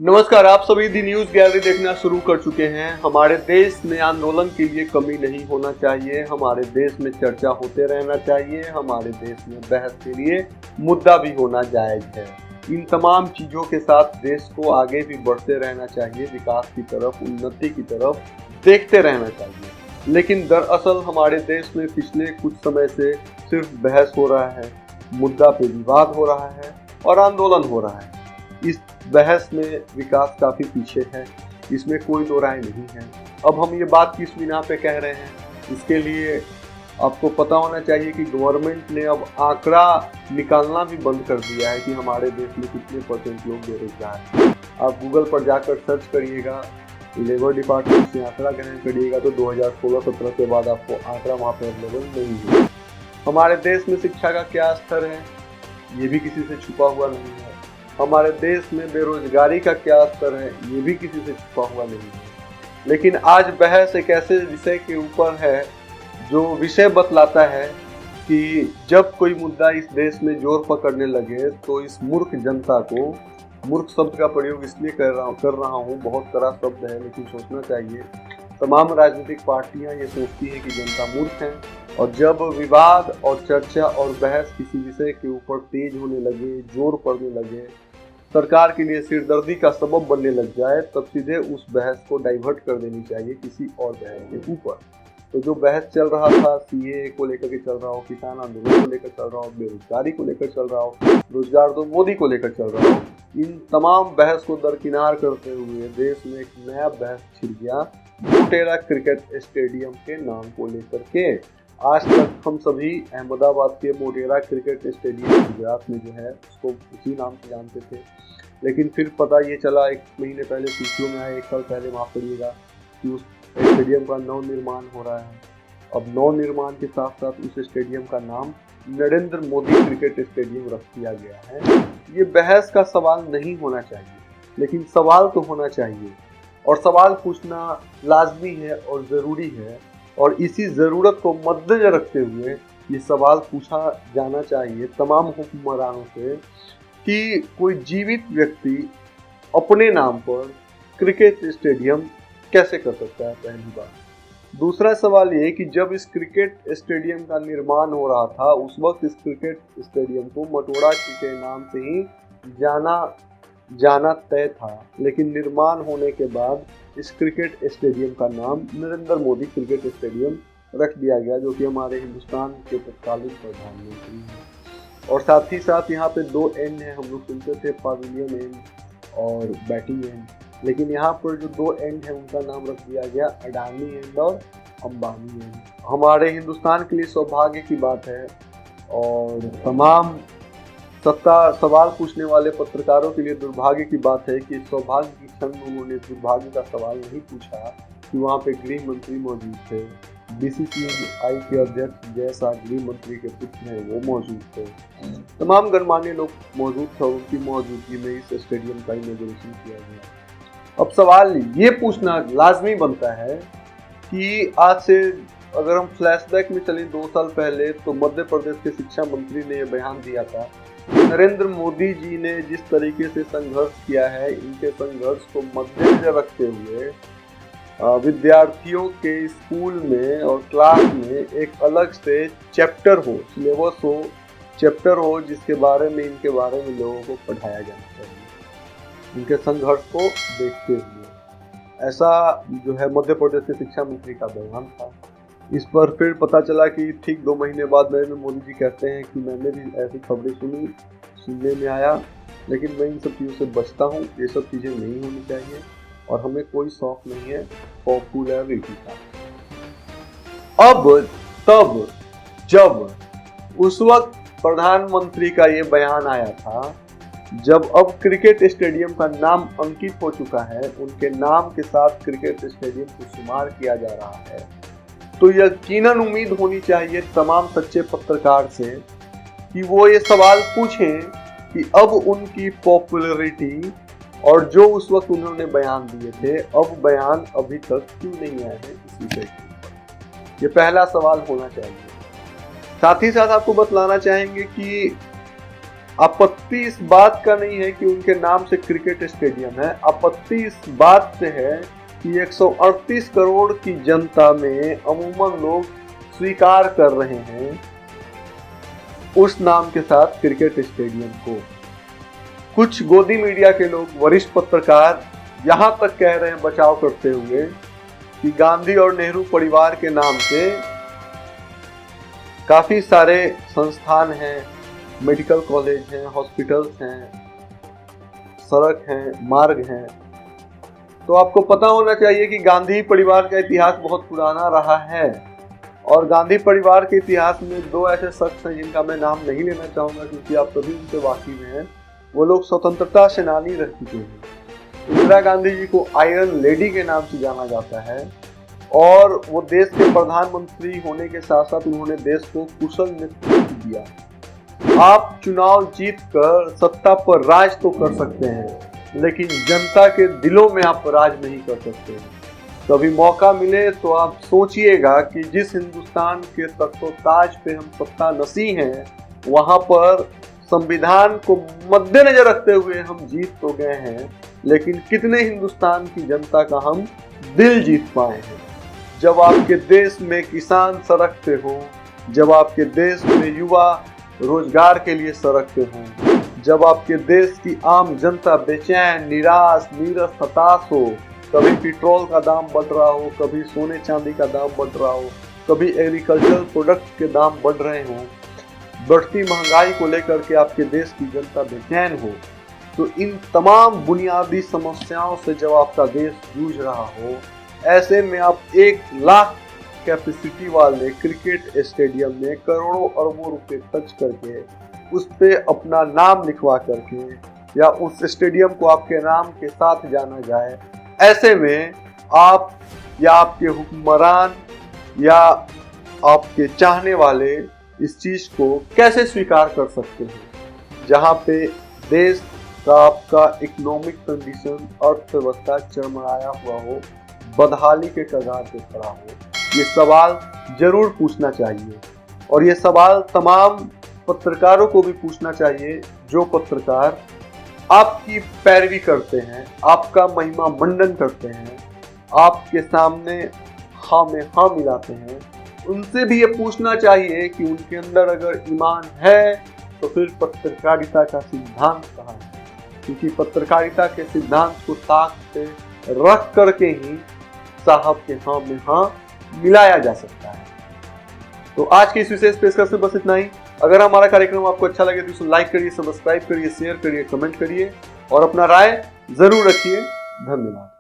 नमस्कार, आप सभी दी न्यूज गैलरी देखना शुरू कर चुके हैं। हमारे देश में आंदोलन के लिए कमी नहीं होना चाहिए, हमारे देश में चर्चा होते रहना चाहिए, हमारे देश में बहस के लिए मुद्दा भी होना जायज है। इन तमाम चीजों के साथ देश को आगे भी बढ़ते रहना चाहिए, विकास की तरफ, उन्नति की तरफ देखते रहना चाहिए। लेकिन दरअसल हमारे देश में पिछले कुछ समय से सिर्फ बहस हो रहा है, मुद्दा पे विवाद हो रहा है और आंदोलन हो रहा है। इस बहस में विकास काफी पीछे है, इसमें कोई दो राय नहीं है। अब हम ये बात किस बिना पे कह रहे हैं, इसके लिए आपको पता होना चाहिए कि गवर्नमेंट ने अब आंकड़ा निकालना भी बंद कर दिया है कि हमारे देश में कितने % लोग बेरोजगार हैं। आप गूगल पर जाकर सर्च करिएगा, लेबर डिपार्टमेंट से आंकड़ा ग्रहण करिएगा तो 2016-17 के बाद आपको आंकड़ा वहाँ पर अवेलेबल नहीं है। हमारे देश में शिक्षा का क्या स्तर है, ये भी किसी से छुपा हुआ नहीं है। हमारे देश में बेरोजगारी का क्या स्तर है, ये भी किसी से छुपा हुआ नहीं है। लेकिन आज बहस एक ऐसे विषय के ऊपर है जो विषय बतलाता है कि जब कोई मुद्दा इस देश में जोर पकड़ने लगे तो इस मूर्ख जनता को, मूर्ख शब्द का प्रयोग इसलिए कर रहा हूँ, बहुत कड़ा शब्द है लेकिन सोचना चाहिए। तमाम राजनीतिक पार्टियां ये सोचती हैं कि जनता मूर्ख है, और जब विवाद और चर्चा और बहस किसी विषय के ऊपर तेज होने लगे, जोर पड़ने लगे, सरकार के लिए सिरदर्दी का सबब बनने लग जाए, तब सीधे उस बहस को डाइवर्ट कर देनी चाहिए किसी और बहस के ऊपर। तो जो बहस चल रहा था सीएए को लेकर के चल रहा हो, किसान आंदोलन को लेकर चल रहा हो, बेरोजगारी को लेकर चल रहा हो, रोजगार दो मोदी को लेकर चल रहा हो, इन तमाम बहस को दरकिनार करते हुए देश में एक नया बहस छिड़ गया मोटेरा क्रिकेट स्टेडियम के नाम को लेकर के। आज तक हम सभी अहमदाबाद के मोटेरा क्रिकेट स्टेडियम गुजरात में जो है उसको उसी नाम से जानते थे, लेकिन फिर पता ये चला 1 महीने पहले सूचियों में आया, 1 साल पहले माफ करिएगा, कि उस स्टेडियम का नव निर्माण हो रहा है। अब नव निर्माण के साथ साथ उस स्टेडियम का नाम नरेंद्र मोदी क्रिकेट स्टेडियम रख दिया गया है। ये बहस का सवाल नहीं होना चाहिए, लेकिन सवाल तो होना चाहिए, और सवाल पूछना लाजमी है और ज़रूरी है। और इसी ज़रूरत को मद्देनजर रखते हुए ये सवाल पूछा जाना चाहिए तमाम हुक्मरानों से कि कोई जीवित व्यक्ति अपने नाम पर क्रिकेट स्टेडियम कैसे कर सकता है, पहली बात। दूसरा सवाल ये कि जब इस क्रिकेट स्टेडियम का निर्माण हो रहा था उस वक्त इस क्रिकेट स्टेडियम को मटोरा के नाम से ही जाना तय था, लेकिन निर्माण होने के बाद इस क्रिकेट स्टेडियम का नाम नरेंद्र मोदी क्रिकेट स्टेडियम रख दिया गया, जो कि हमारे हिंदुस्तान के तत्कालीन प्रधानमंत्री हैं। और साथ ही साथ यहाँ पे 2 एंड हैं, हम लोग सुनते थे पवेलियन एंड और बैटिंग एंड, लेकिन यहाँ पर जो 2 एंड है उनका नाम रख दिया गया अडानी एंड और अंबानी एंड। हमारे हिंदुस्तान के लिए सौभाग्य की बात है, और तमाम सवाल पूछने वाले पत्रकारों के लिए दुर्भाग्य की बात है कि सौभाग्य की क्षण में उन्होंने दुर्भाग्य का सवाल नहीं पूछा कि वहाँ पे गृह मंत्री मौजूद थे, बीसीसीआई के अध्यक्ष जैसा गृह मंत्री के पुत्र हैं वो मौजूद थे, तमाम गणमान्य लोग मौजूद थे, उनकी मौजूदगी में इस स्टेडियम का इनॉग्रेशन किया गया। अब सवाल ये पूछना लाजमी बनता है कि आज से अगर हम फ्लैशबैक में चलें 2 साल पहले, तो मध्य प्रदेश के शिक्षा मंत्री ने यह बयान दिया था, नरेंद्र मोदी जी ने जिस तरीके से संघर्ष किया है, इनके संघर्ष को मद्देनजर रखते हुए विद्यार्थियों के स्कूल में और क्लास में एक अलग से चैप्टर हो, सिलेबस हो, चैप्टर हो, जिसके बारे में इनके बारे में लोगों को पढ़ाया जाना चाहिए, इनके संघर्ष को देखते हुए। ऐसा जो है मध्य प्रदेश के शिक्षा मंत्री का बयान था। इस पर फिर पता चला कि ठीक 2 महीने बाद नरेंद्र मोदी जी कहते हैं कि मैंने भी ऐसी खबरें सुनने में आया, लेकिन मैं इन सब चीज़ों से बचता हूँ, ये सब चीज़ें नहीं होनी चाहिए और हमें कोई शौक नहीं है पॉपुलैरिटी का। अब तब जब उस वक्त प्रधानमंत्री का ये बयान आया था, जब अब क्रिकेट स्टेडियम का नाम अंकित हो चुका है, उनके नाम के साथ क्रिकेट स्टेडियम को शुमार किया जा रहा है, तो यकीनन उम्मीद होनी चाहिए तमाम सच्चे पत्रकार से कि वो ये सवाल पूछें कि अब उनकी पॉपुलैरिटी और जो उस वक्त उन्होंने बयान दिए थे, अब बयान अभी तक क्यों नहीं आए हैं इस विषय के ऊपर। ये पहला सवाल होना चाहिए। साथ ही साथ आपको बतलाना चाहेंगे कि आपत्ति इस बात का नहीं है कि उनके नाम से क्रिकेट स्टेडियम है, आपत्ति इस बात से है कि 138 करोड़ की जनता में अमूमन लोग स्वीकार कर रहे हैं उस नाम के साथ क्रिकेट स्टेडियम को। कुछ गोदी मीडिया के लोग, वरिष्ठ पत्रकार यहां तक कह रहे हैं बचाव करते हुए कि गांधी और नेहरू परिवार के नाम से काफी सारे संस्थान हैं, मेडिकल कॉलेज हैं, हॉस्पिटल्स हैं, सड़क हैं, मार्ग हैं। तो आपको पता होना चाहिए कि गांधी परिवार का इतिहास बहुत पुराना रहा है और गांधी परिवार के इतिहास में दो ऐसे शख्स हैं जिनका मैं नाम नहीं लेना चाहूंगा क्योंकि आप सभी उनसे वाकिफ हैं। वो लोग स्वतंत्रता सेनानी रह चुके हैं। इंदिरा गांधी जी को आयरन लेडी के नाम से जाना जाता है और वो देश के प्रधानमंत्री होने के साथ साथ उन्होंने देश को कुशल नेतृत्व दिया। आप चुनाव जीत कर सत्ता पर राज तो कर सकते हैं लेकिन जनता के दिलों में आप राज नहीं कर सकते। कभी मौका मिले तो आप सोचिएगा कि जिस हिंदुस्तान के तख्तोताज पे हम सत्ता नसी हैं वहां पर संविधान को मद्देनजर रखते हुए हम जीत तो गए हैं लेकिन कितने हिंदुस्तान की जनता का हम दिल जीत पाए हैं। जब आपके देश में किसान सड़कते हो, जब आपके देश में युवा रोजगार के लिए सड़कते हो, जब आपके देश की आम जनता बेचैन, निराश, नीरस, हताश हो, कभी पेट्रोल का दाम बढ़ रहा हो, कभी सोने चांदी का दाम बढ़ रहा हो, कभी एग्रीकल्चरल प्रोडक्ट्स के दाम बढ़ रहे हो, बढ़ती महंगाई को लेकर के आपके देश की जनता बेचैन हो, तो इन तमाम बुनियादी समस्याओं से जब आपका देश जूझ रहा हो, ऐसे में आप 1 लाख कैपेसिटी वाले क्रिकेट स्टेडियम में करोड़ों अरबों रुपए खर्च करके उस पे अपना नाम लिखवा करके या उस स्टेडियम को आपके नाम के साथ जाना जाए, ऐसे में आप या आपके हुक्मरान या आपके चाहने वाले इस चीज को कैसे स्वीकार कर सकते हैं जहां पे देश का आपका इकोनॉमिक कंडीशन, अर्थव्यवस्था चरमराया हुआ हो, बदहाली के कगार पे खड़ा हो। ये सवाल जरूर पूछना चाहिए और ये सवाल तमाम पत्रकारों को भी पूछना चाहिए जो पत्रकार आपकी पैरवी करते हैं, आपका महिमा मंडन करते हैं, आपके सामने हाँ में हाँ मिलाते हैं। उनसे भी ये पूछना चाहिए कि उनके अंदर अगर ईमान है तो फिर पत्रकारिता का सिद्धांत कहाँ है, क्योंकि पत्रकारिता के सिद्धांत को ताक पे रख करके ही साहब के हाँ में हाँ मिलाया जा सकता है। तो आज की इस विशेष पेशकश में बस इतना ही। अगर हमारा कार्यक्रम आपको अच्छा लगे तो इसे लाइक करिए, सब्सक्राइब करिए, शेयर करिए, कमेंट करिए और अपना राय जरूर रखिए। धन्यवाद।